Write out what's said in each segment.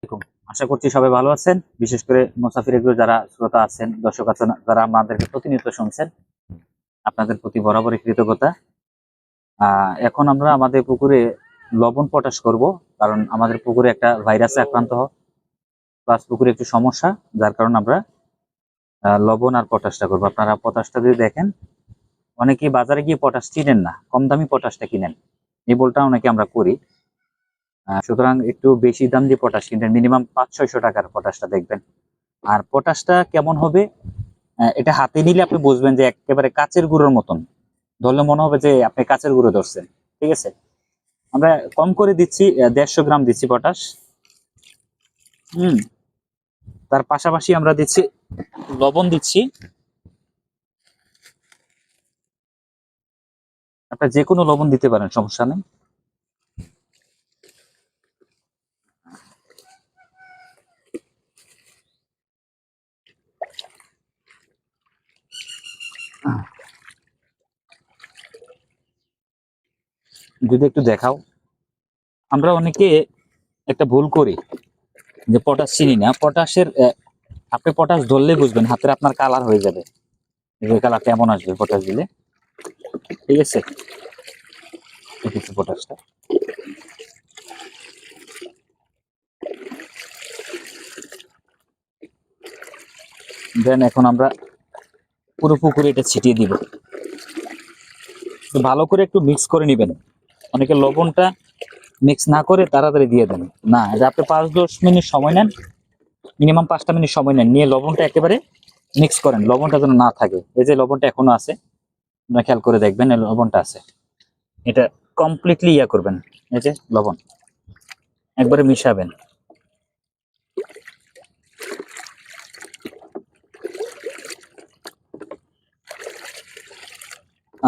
আসসালামু আলাইকুম। আশা করছি সবাই ভালো আছেন। বিশেষ করে মুসাফির এগুলো যারা শ্রোতা আছেন, দর্শক আছেন, যারা আমাদেরকে প্রতিনিয়ত শুনছেন, আপনাদের প্রতি বরাবরই কৃতজ্ঞতা। এখন আমরা আমাদের পুকুরে লবণ পটাশ করব, কারণ আমাদের পুকুরে একটা ভাইরাসে আক্রান্ত হয়, প্লাস পুকুরে একটু সমস্যা, যার কারণে আমরা লবণ আর পটাশটা করবো। আপনারা পটাশটা যদি দেখেন, অনেকেই বাজারে গিয়ে পটাশ চিনেন না, কম দামি পটাশটা কিনেন। এই বলটা অনেকে আমরা করি। সুতরাং একটু বেশি দাম দিয়ে পটাশ কিনবেন, মিনিমাম 500-600 টাকার পটাশটা দেখবেন। আর পটাশটা কেমন হবে, এটা হাতে নিলে আপনি বুঝবেন যে একেবারে কাচের গুঁড়োর মতন, ধরলে মনে হবে যে আপনি কাচের গুঁড়ো ধরছেন। ঠিক আছে, আমরা কম করে দিচ্ছি, 150 গ্রাম দিচ্ছি পটাশ। তার পাশাপাশি আমরা দিচ্ছি লবণ দিচ্ছি। আপনার যে কোনো লবণ দিতে পারেন, সমস্যা নেই। যদি একটু দেখাও। আমরা অনেকে একটা ভুল করি যে পটাশ চিনি না। পটাশের আপনি পটাশ ধরলে বুঝবেন, হাতের আপনার কালার হয়ে যাবে, যে কালারটা এমন আসবে পটাশ দিলে। ঠিক আছে, দেখেছি পটাশটা। দেন এখন আমরা পুরো পুকুরে এটা ছিটিয়ে দিব। ভালো করে একটু মিক্স করে নেবেন। অনেকে লবণটা মিক্স না করে তাড়াতাড়ি দিয়ে দেন, না, যে আপনি 5-10 মিনিট সময় নেন, মিনিমাম 5টা মিনিট সময় নেন, নিয়ে লবণটা একেবারে মিক্স করেন। লবণটা যেন না থাকে, এই যে লবণটা এখনো আছে, আপনারা খেয়াল করে দেখবেন, এই লবণটা আছে, এটা কমপ্লিটলি করবেন। এই যে লবণ একবারে মিশাবেন।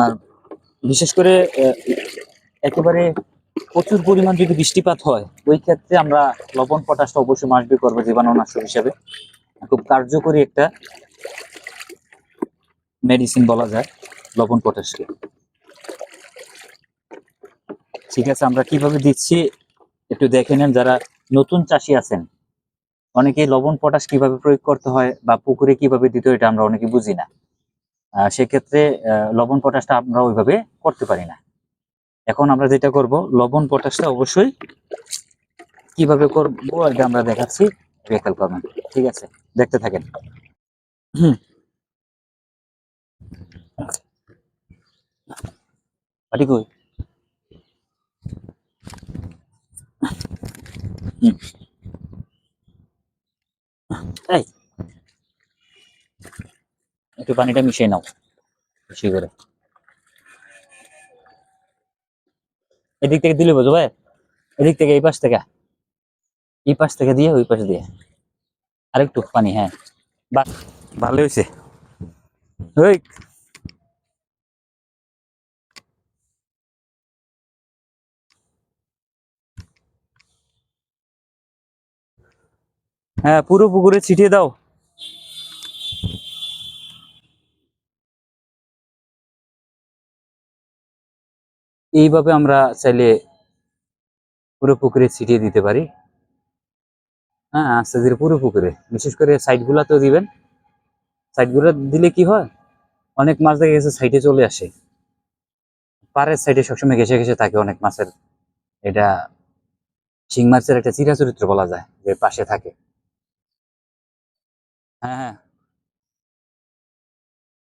আর বিশেষ করে একেবারে প্রচুর পরিমাণ যদি বৃষ্টিপাত হয়, ওই ক্ষেত্রে আমরা লবণ পটাশটা অবশ্যই মাসবি করবো জীবাণুনাশক হিসেবে। খুব কার্যকরী একটা মেডিসিন বলা যায় লবণ পটাশকে। ঠিক আছে, আমরা কিভাবে দিচ্ছি একটু দেখে নেন। যারা নতুন চাষি আছেন, অনেকে লবণ পটাশ কিভাবে প্রয়োগ করতে হয় বা পুকুরে কিভাবে দিতে হয়, এটা আমরা অনেকে বুঝি না। সেক্ষেত্রে লবণ পটাশটা আমরা ওইভাবে করতে পারি না। এখন আমরা যেটা করব, লবণ পটাশটা অবশ্যই কিভাবে করবো এটা আমরা দেখাচ্ছি, খেয়াল করবেন। ঠিক আছে, দেখতে থাকেন। পাটি কই? এই একটু পানিটা মিশিয়ে নাও বেশি করে। এদিক থেকে দিলে বুঝো ভাই, এদিক থেকে, এই পাশ থেকে দিয়ে ওই পাশ দিয়ে আরেকটু পানি। হ্যাঁ, বাহ, ভালো হয়েছে। ওই হ্যাঁ, পুরো পুকুরে ছিটিয়ে দাও। এইভাবে আমরা চাইলে পুরো পুকুরে ছিটিয়ে দিতে পারি। হ্যাঁ, আস্তে ধীরে পুরো পুকুরে, বিশেষ করে সাইড গুলাতেও দিবেন। সাইড গুলা দিলে কি হয়, অনেক মাছ দেখা গেছে সাইডে চলে আসে, পাড়ের সাইডে সবসময় ঘেসে ঘেসে থাকে অনেক মাছের। এটা শিং মাছের একটা চিরাচরিত্র বলা যায়, যে পাশে থাকে। হ্যাঁ হ্যাঁ,